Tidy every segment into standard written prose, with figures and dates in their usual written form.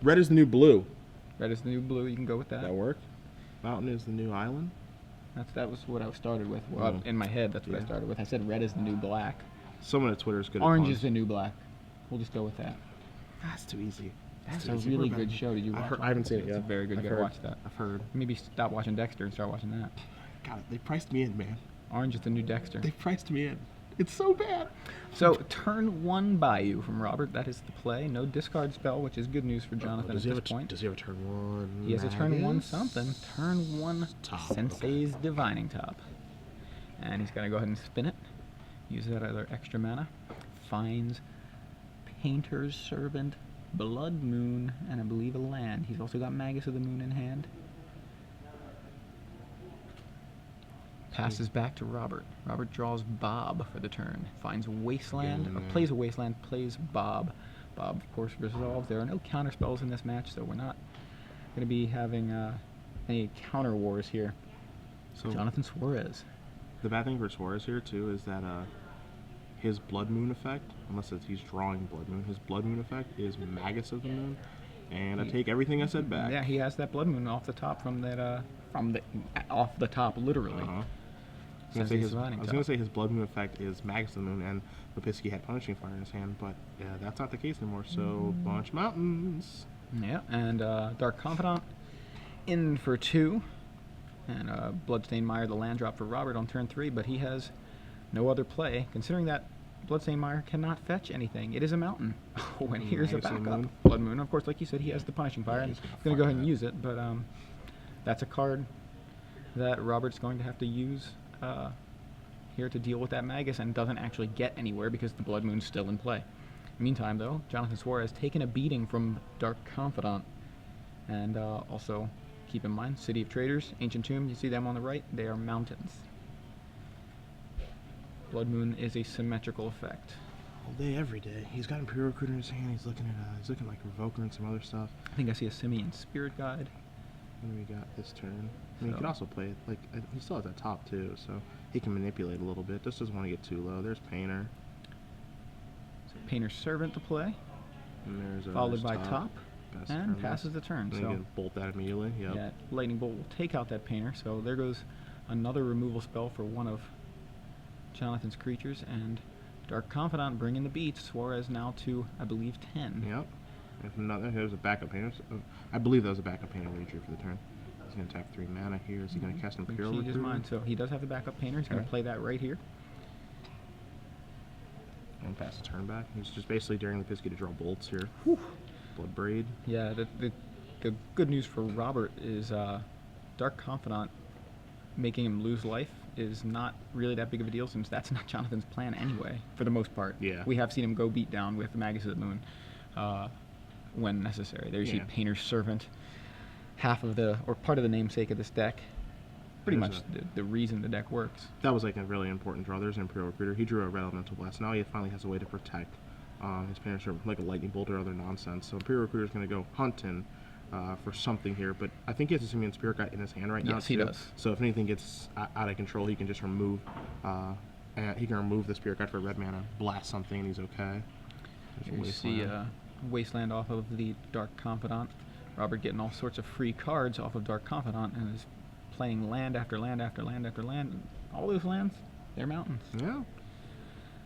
Red is the new blue. Red is the new blue. You can go with that. That work? Mountain is the new island. That was what I started with. Well, in my head, that's what I started with. I said red is the new black. Someone at Twitter is good. Orange at is the new black. We'll just go with that. That's too easy. That's a really good show. Did you watch it? I haven't seen it yet. It's very good. You gotta watch that. I've heard. Maybe stop watching Dexter and start watching that. God, they priced me in, man. Orange is the new Dexter. They priced me in. It's so bad. So, turn 1 Bayou from Robert. That is the play. No discard spell, which is good news for Jonathan at this point. Does he have a turn 1? He has a turn 1 something. Turn 1 Top. Sensei's Divining Top. And he's going to go ahead and spin it. Use that other extra mana. Finds Painter's Servant, Blood Moon, and I believe a land. He's also got Magus of the Moon in hand. Passes back to Robert. Robert draws Bob for the turn. Finds Wasteland, or plays a Wasteland, plays Bob. Bob, of course, resolves. There are no counter spells in this match, so we're not going to be having any counter wars here. So Jonathan Suarez. The bad thing for Suarez here, too, is that his Blood Moon effect, unless he's drawing Blood Moon, his Blood Moon effect is Magus of the Moon. And I take everything I said back. Yeah, he has that Blood Moon off the top from that, off the top, literally. I was going to say his Blood Moon effect is Magus of the Moon, and Lopuski had Punishing Fire in his hand, but that's not the case anymore, so bunch mountains. Yeah, and Dark Confidant in for 2, and Bloodstained Mire, the land drop for Robert on turn 3, but he has no other play, considering that Bloodstained Mire cannot fetch anything. It is a mountain. Oh, and here's a backup. Blood Moon, of course, like you said, he has the Punishing Fire, and he's going to go ahead and use it, but that's a card that Robert's going to have to use here to deal with that Magus, and doesn't actually get anywhere because the Blood Moon's still in play. Meantime, though, Jonathan Suarez taken a beating from Dark Confidant, and also keep in mind, City of Traders, Ancient Tomb, you see them on the right, they are mountains. Blood Moon is a symmetrical effect. All day, every day. He's got Imperial Recruiter in his hand. He's looking like Revoker and some other stuff. I think I see a Simian Spirit Guide. And we got this turn. I mean, he could also play it, like, he still has that top too, so he can manipulate a little bit. Just doesn't want to get too low. There's Painter. So Painter's Servant to play. And there's followed by top. And passes the turn. And so you bolt that immediately. Yep. Yeah, Lightning Bolt will take out that Painter. So there goes another removal spell for one of Jonathan's creatures, and Dark Confidant bringing the beats. Suarez now to, I believe, 10. Yep. If another, there's a backup Painter. I believe that was a backup Painter when he drew for the turn. He's going to attack 3 mana here. Is he going to cast Imperial Recruiter? His mind. So he does have the backup Painter. He's going to play that right here. And pass the turn back. He's just basically daring Lopuski to draw bolts here. Whew. Blood Braid. Yeah, the good news for Robert is Dark Confidant making him lose life is not really that big of a deal, since that's not Jonathan's plan anyway, for the most part. Yeah. We have seen him go beat down with the Magus of the Moon when necessary. There's your Painter's Servant, half of the, or part of the namesake of this deck. Pretty much the reason the deck works. That was like a really important draw. There's an Imperial Recruiter. He drew a Red Elemental Blast. Now he finally has a way to protect his Painter's Servant, like a Lightning Bolt or other nonsense. So Imperial Recruiter is going to go hunting for something here, but I think he has a Simian Spirit Guide in his hand right now. Yes, he does. So if anything gets out of control, he can just remove. He can remove the Spirit Guide for red mana, blast something, and he's okay. You see Wasteland off of the Dark Confidant. Robert getting all sorts of free cards off of Dark Confidant, and is playing land after land after land after land. And all those lands, they're mountains. Yeah.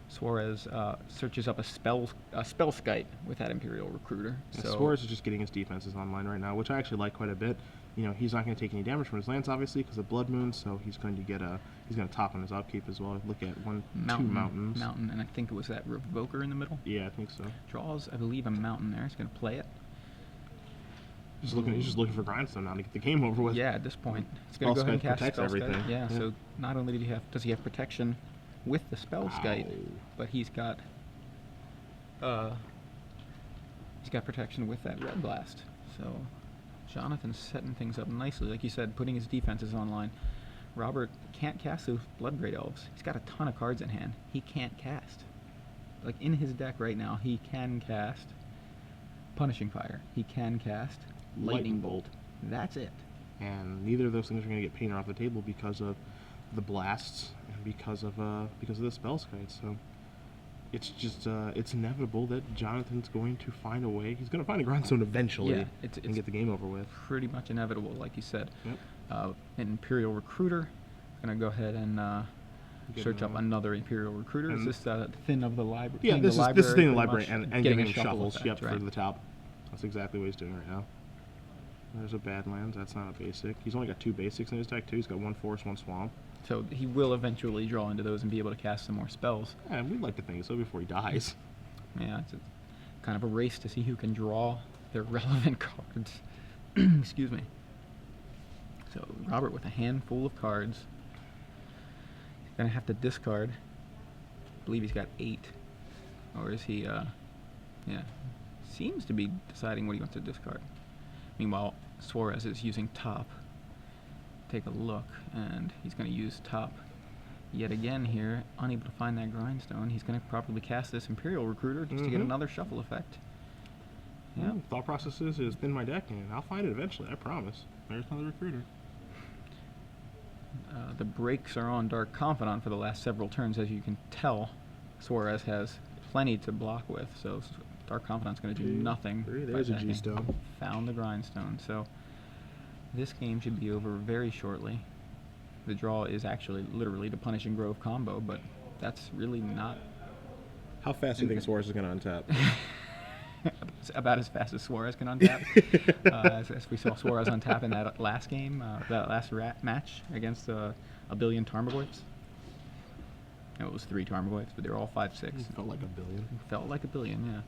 Suarez searches up a Spellskite with that Imperial Recruiter. Yeah, so Suarez is just getting his defenses online right now, which I actually like quite a bit. You know, he's not going to take any damage from his lands, obviously, because of Blood Moon, so he's going to get he's going to top on his upkeep as well. Look at two mountains. Mountain, and I think it was that Revoker in the middle. Yeah, I think so. Draws, I believe, a mountain there. He's going to play it. He's just looking for Grindstone now to get the game over with. Yeah, at this point, he's going to go ahead and cast everything. Yeah, so not only does he have protection with the Spellskite, but he's got protection with that Red Blast. So Jonathan's setting things up nicely, like you said, putting his defenses online. Robert can't cast those Bloodbraid Elves. He's got a ton of cards in hand. He can't cast. Like in his deck right now, he can cast Punishing Fire. He can cast Lightning Bolt. That's it. And neither of those things are going to get Painter off the table because of the blasts and because of the Spellskite. So it's just it's inevitable that Jonathan's going to find a way. He's going to find a grindstone eventually Yeah, it's and get the game over with. pretty much inevitable, like you said. Yep. An Imperial Recruiter. Gonna go ahead and search up another Imperial Recruiter. Is this Thin of the Library? Yeah, this is Thin of the Library and getting giving a him shuffles. effect, Yep, right? for the top. That's exactly what he's doing right now. There's a Badlands. That's not a basic. He's only got 2 basics in his deck too. He's got 1 forest, 1 swamp. So he will eventually draw into those and be able to cast some more spells. Yeah, we'd like to think so before he dies. Yeah, it's kind of a race to see who can draw their relevant cards. Excuse me. So Robert with a handful of cards. He's gonna have to discard. I believe he's got 8, or is he? Yeah, seems to be deciding what he wants to discard. Meanwhile, Suarez is using top. Take a look, and he's going to use top yet again here. Unable to find that Grindstone. He's going to probably cast this Imperial Recruiter just to get another shuffle effect. Yeah. Thought process is thin my deck, and I'll find it eventually. I promise. There's another Recruiter. The brakes are on Dark Confidant for the last several turns, as you can tell. Suarez has plenty to block with, so Dark Confidant's going to do nothing. There's a G-Stone. Found the Grindstone. So this game should be over very shortly. The draw is actually literally the Punishing Grove combo, but that's really not... How fast do you think Suarez is going to untap? About as fast as Suarez can untap. As we saw Suarez untap in that last game, that last match against a billion Tarmogoyfs. No, it was 3 Tarmogoyfs, but they were all 5/6. It felt like a billion. Felt like a billion, yeah.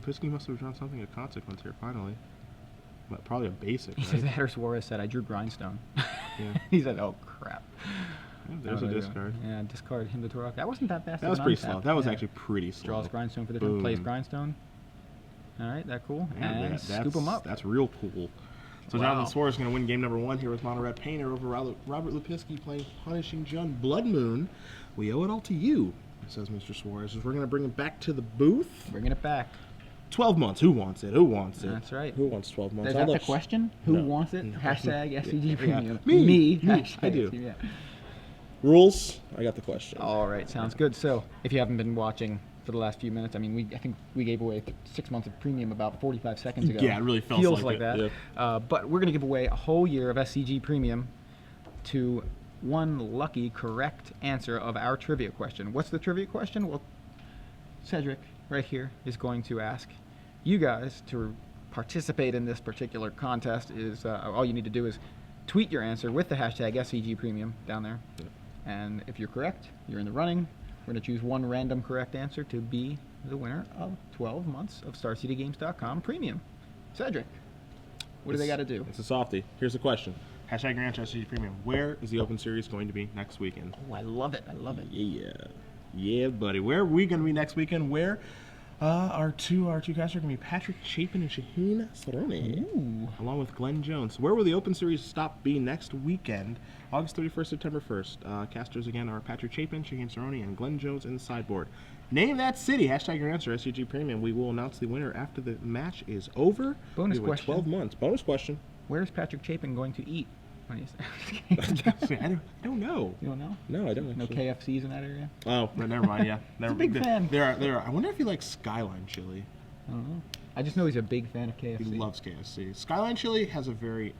Lopuski must have drawn something of consequence here, finally. But probably a basic, He right? said that, or Suarez said, I drew Grindstone. Yeah. He said, oh, crap. Yeah, there's a discard. Yeah, discard him to Turok. That wasn't that fast. That was pretty slow. That was actually pretty slow. Draws Grindstone for the turn, plays Grindstone. All right, that cool. Yeah, and scoop him up. That's real cool. So Wow. Jonathan Suarez is going to win game number 1 here with Mono Red Painter over Robert Lopuski playing Punishing Jun Blood Moon. We owe it all to you, says Mr. Suarez. We're going to bring him back to the booth. Bringing it back. 12 months. Who wants it? Who wants it? That's right. Who wants 12 months? Is that the question? Who No. wants it? No. Hashtag SCG Premium. Me. Me. Hashtag I do. yeah. Rules. I got the question. All right, sounds good. So, if you haven't been watching for the last few minutes, I mean, I think we gave away 6 months of premium about 45 seconds ago. Yeah, it really feels like that. it, But we're going to give away a whole year of SCG Premium to one lucky correct answer of our trivia question. What's the trivia question? Well, Cedric, right here, is going to ask you guys to participate in this particular contest. Is all you need to do is tweet your answer with the hashtag SCG Premium down there. Yep. And if you're correct, you're in the running. We're going to choose one random correct answer to be the winner of 12 months of StarCityGames.com Premium. Cedric, what do they got to do? It's a softie. Here's the question. Hashtag your answer, SCG Premium. Where is the Open Series going to be next weekend? Oh, I love it. I love it. Yeah. Yeah, buddy. Where are we going to be next weekend? Where our two casters are going to be Patrick Chapin and Shaheen Saroni, along with Glenn Jones. Where will the Open Series stop be next weekend? August 31st, September 1st. Casters again are Patrick Chapin, Shaheen Saroni, and Glenn Jones in the sideboard. Name that city. Hashtag your answer, SCG Premium. We will announce the winner after the match is over. Bonus We wait question. 12 months. Bonus question. Where's Patrick Chapin going to eat? When he's I don't know. You don't know? No, I don't No actually. KFCs in that area? Oh, no, never mind. Yeah, a big fan. There are. I wonder if he likes Skyline chili. I don't know. I just know he's a big fan of KFC. He loves KFC. Skyline chili has a very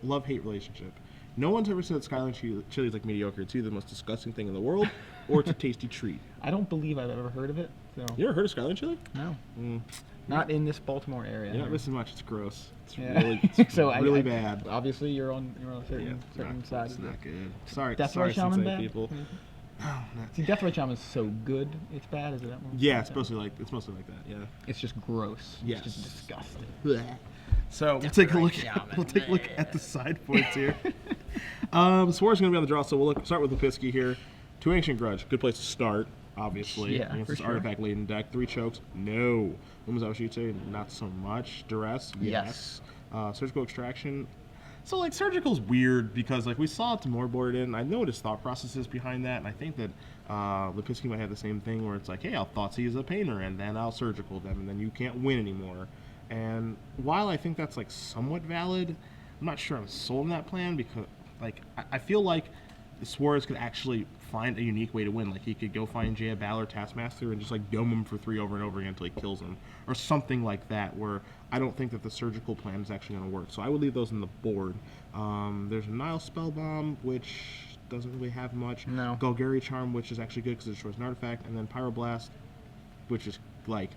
love-hate relationship. No one's ever said that Skyline chili is like mediocre. It's either the most disgusting thing in the world, or it's a tasty treat. I don't believe I've ever heard of it. So You ever heard of Skyline chili? no, Mm. not in this Baltimore area. You're not missing much. It's gross. It's Yeah. really, So really I- bad. Obviously, you're on a certain side. It's of the- not good. Sorry, Death sorry, Ray Shaman Sensei bad? people. See, Death Ray Shaman's so good, it's bad. Is it that one? Yeah, it's mostly like that. Yeah. It's just gross. Yes. It's just disgusting. So we'll take a look. Shaman. We'll take a look at the sideboards here. Suarez is going to be on the draw, so we'll start with Lopuski here. 2 Ancient Grudge, good place to start, obviously. Yeah, Against for this sure. artifact-laden deck. 3 Chokes, no. When was that what you'd say? Not so much. Duress, yes. Surgical Extraction. So, like, Surgical's weird because, like, we saw Timur board in. I noticed thought processes behind that, and I think that Lopuski might have the same thing where it's like, hey, I'll Thoughtseize a Painter, and then I'll Surgical them, and then you can't win anymore. And while I think that's, like, somewhat valid, I'm not sure I'm sold on that plan because, like, I feel like Suarez could actually find a unique way to win. Like, he could go find SCGBALT or Taskmaster and just, like, dome him for 3 over and over again until he kills him. Or something like that, where I don't think that the surgical plan is actually going to work. So I would leave those on the board. There's a Nile Spellbomb, which doesn't really have much. No. Golgari Charm, which is actually good because it destroys an artifact. And then Pyroblast, which is, like,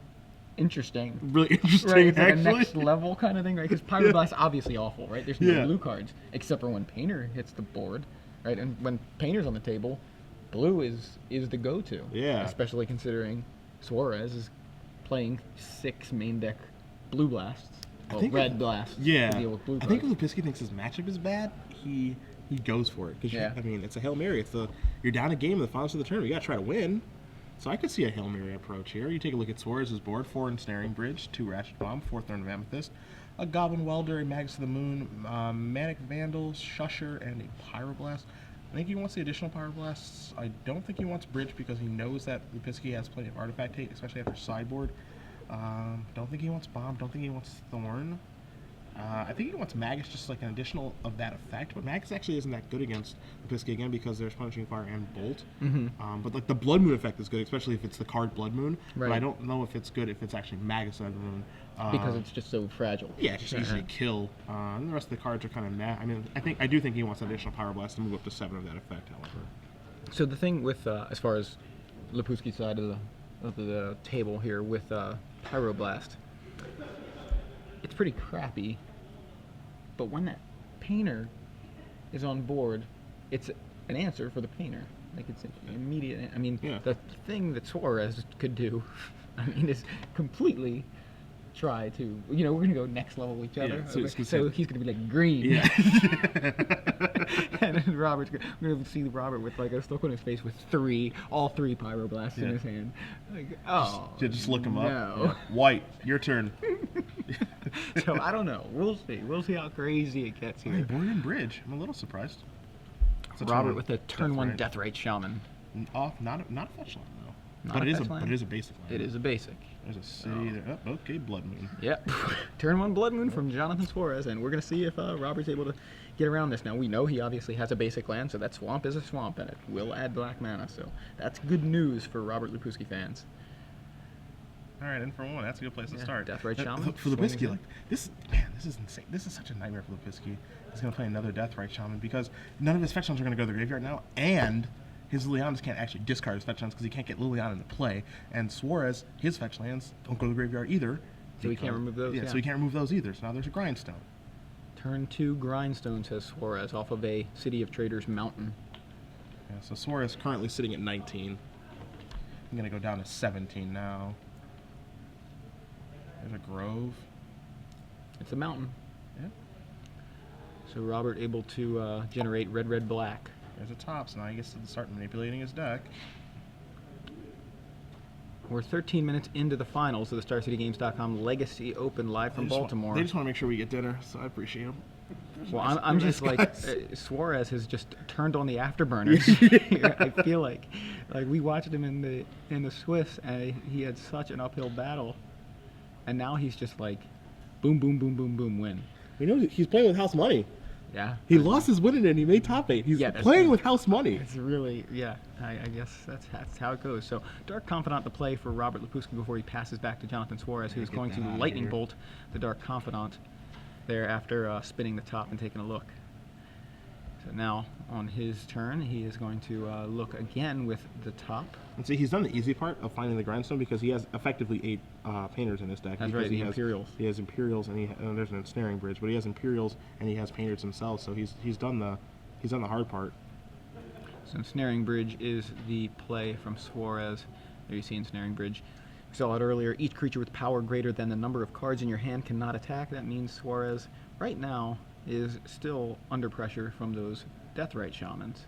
Interesting. really interesting, Right, it's like actually. a next level kind of thing, right? Because Pyroblast's obviously awful, right? There's no Yeah. blue cards, except for when Painter hits the board, right? And when Painter's on the table, blue is the go-to. Yeah. Especially considering Suarez is playing 6 main deck blue blasts. Well, think red if- blasts Yeah, to deal with blue I think if cards. Lopuski thinks his matchup is bad, he goes for it. 'Cause Yeah. I mean, it's a Hail Mary. You're down a game in the finals of the tournament. You got to try to win. So I could see a Hail Mary approach here. You take a look at Suarez's board: 4 Ensnaring Bridge, 2 Ratchet Bomb, 4 Throne of Amethyst, a Goblin Welder, a Magus of the Moon, Manic Vandal, Shusher, and a Pyroblast. I think he wants the additional Pyroblasts. I don't think he wants Bridge because he knows that Lopuski has plenty of artifact hate, especially after sideboard. Don't think he wants Bomb. Don't think he wants Thorn. I think he wants Magus, just like an additional of that effect, but Magus actually isn't that good against Lopuski again because there's Punishing Fire and Bolt. But like the Blood Moon effect is good, especially if it's the card Blood Moon. But I Right. don't know if it's good if it's actually Magus out of the Moon. Because it's just so fragile. Yeah, it's just easy to kill. And the rest of the cards are kind of meh. I mean, I do think he wants an additional Pyroblast to move up to 7 of that effect, however. So the thing with, as far as Lopuski's side of the table here with Pyroblast, it's pretty crappy. But when that Painter is on board, it's an answer for the Painter. Like, it's an immediate. I mean, Yeah. the thing that Suarez could do, I mean, is completely try to. We're going to go next level with each other. so it's gonna So say- he's going to be like green. Yeah. And then we're going to see Robert with like a look on his face with all three Pyroblasts in Yeah. his hand. Like, oh, Just look him up. no. Yeah. White, your turn. So I don't know. We'll see. We'll see how crazy it gets Hey, here. Board and Bridge. I'm a little surprised. It's a Robert turn with a turn 1 Deathrite Shaman. Not a fetch land though. Not But a it is fetch land? But it is a basic land. It is a basic. There's a city there. Oh, okay, Blood Moon. Yep. Turn 1 Blood Moon from Jonathan Suarez, and we're going to see if Robert's able to get around this. Now, we know he obviously has a basic land, so that swamp is a swamp, and it will add black mana, so that's good news for Robert Lopuski fans. All right, and for 1, that's a good place to Yeah, start. Deathrite Shaman, For swings Lopuski, in. like this is insane. This is such a nightmare for Lopuski. He's gonna play another Deathrite Shaman because none of his fetch lands are gonna go to the graveyard now, and his Lilianas can't actually discard his fetch lands because he can't get Liliana into play. And Suarez, his fetch lands don't go to the graveyard either. So he can't remove those, Yeah, yeah. so he can't remove those either. So now there's a Grindstone. Turn 2 Grindstone, says Suarez, off of a City of Traders mountain. Yeah, so Suarez currently sitting at 19. I'm gonna go down to 17 now. There's a Grove. It's a mountain. Yeah. So Robert able to generate red, red, black. There's a top, so now he gets to start manipulating his deck. We're 13 minutes into the finals of the StarCityGames.com Legacy Open live from Baltimore. They just want to make sure we get dinner, so I appreciate them. Well, I'm just like Suarez has just turned on the afterburners. I feel like we watched him in the Swiss, and he had such an uphill battle, and now he's just like, boom, boom, boom, boom, boom, win. We know he's playing with house money. Yeah. He lost his win in it and he made top 8. He's Yeah, that's playing true. with house money. It's really, yeah. I guess that's how it goes. So Dark Confidant to play for Robert Lopuski before he passes back to Jonathan Suarez, who's Get going to that outta Lightning here. Bolt the Dark Confidant there after spinning the top and taking a look. So now on his turn, he is going to look again with the top. And see, he's done the easy part of finding the Grindstone because he has effectively 8 painters in his deck. That's because right, the Imperials. He has Imperials and there's an Ensnaring Bridge, but he has Imperials and he has painters himself. So he's done the hard part. So Ensnaring Bridge is the play from Suarez. There you see Ensnaring Bridge. We saw it earlier. Each creature with power greater than the number of cards in your hand cannot attack. That means Suarez right now is still under pressure from those Deathrite Shamans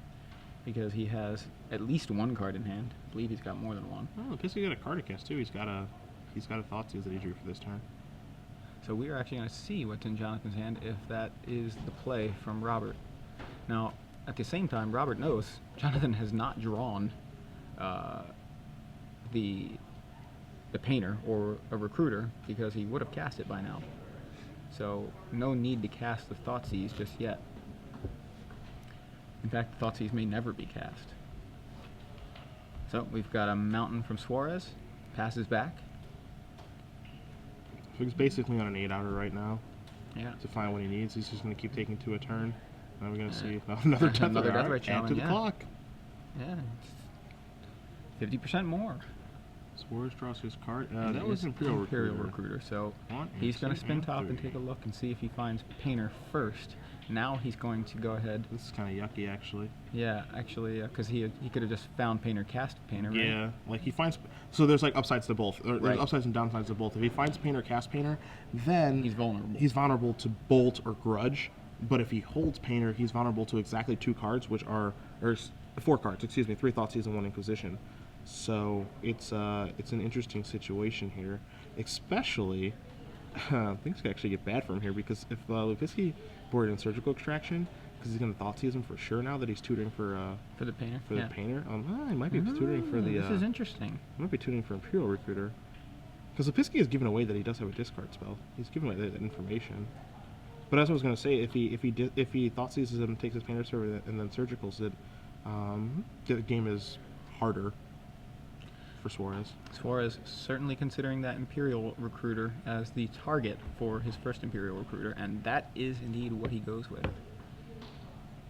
because he has at least 1 card in hand. I believe he's got more than 1. Oh, Lopuski got a Cardicus too. He's got a Thoughtseize that he drew for this turn. So we are actually going to see what's in Jonathan's hand if that is the play from Robert. Now, at the same time, Robert knows Jonathan has not drawn the painter or a recruiter because he would have cast it by now. So no need to cast the Thoughtseize just yet. In fact, Thoughtseize may never be cast. So we've got a mountain from Suarez. Passes back. He's basically on an 8-outer right now Yeah. to find what he needs. He's just going to keep taking 2 a turn. Now we're going to see another Death Another Death Ray Add to Challenge, the yeah. clock. Yeah. 50% more. Suarez draws his card. And That it was is Imperial Recruiter. Recruiter. So 1 he's and going to 2 spin and top and 3. take a look and see if he finds Painter first. Now he's going to go ahead. This is kind of yucky, actually. Yeah, actually, because he could have just found Painter, cast Painter, right? Yeah, like he finds. So there's like upsides to both. Or Right. There's upsides and downsides to both. If he finds Painter, cast Painter, then He's vulnerable. He's vulnerable to Bolt or Grudge. But if he holds Painter, he's vulnerable to exactly 2 cards, which are 4 cards. Excuse me, 3 Thoughtseize and 1 Inquisition. So it's an interesting situation here, especially. Things could actually get bad for him here because if Lopuski boarded in Surgical Extraction, because he's going to Thoughtseize him for sure now that he's tutoring for the Painter. the Painter. He might be tutoring for the. This is interesting. He might be tutoring for Imperial Recruiter, because Lopuski has given away that he does have a discard spell. He's given away that information. But as I was going to say, if he Thoughtseizes him, takes his Painter server, and then Surgicals it, the game is harder for Suarez. Suarez certainly considering that Imperial Recruiter as the target for his first Imperial Recruiter, and that is indeed what he goes with.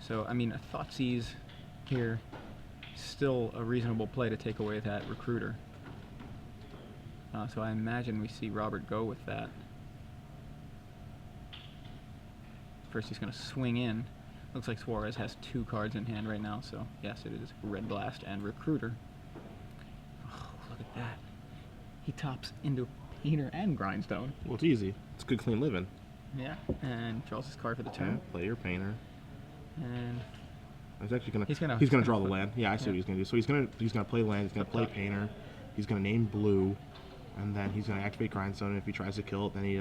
So, I mean, a Thoughtseize here, still a reasonable play to take away that Recruiter. So I imagine we see Robert go with that. First he's going to swing in. Looks like Suarez has 2 cards in hand right now, so yes, it is Red Blast and Recruiter. Look at that. He tops into Painter and Grindstone. Well, it's easy. It's good, clean living. Yeah, and draws his card for the turn. Play your Painter. And He's actually gonna. He's gonna draw the land. Yeah, I see what he's gonna do. So he's gonna play land. He's gonna play Painter. He's gonna name blue, and then he's gonna activate Grindstone. And if he tries to kill it, then he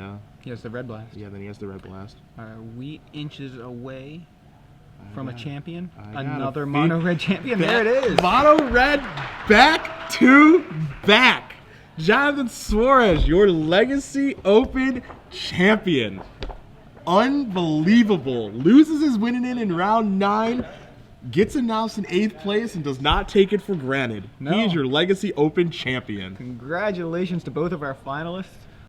has the Red Blast. then he has the Red Blast. Are we inches away from a champion? I got Another a mono red champion. There it is. Mono red back to back. Jonathan Suarez, your Legacy Open champion. Unbelievable. Loses his winning in round 9. Gets announced in 8th place and does not take it for granted. No. He is your Legacy Open champion. Congratulations to both of our finalists.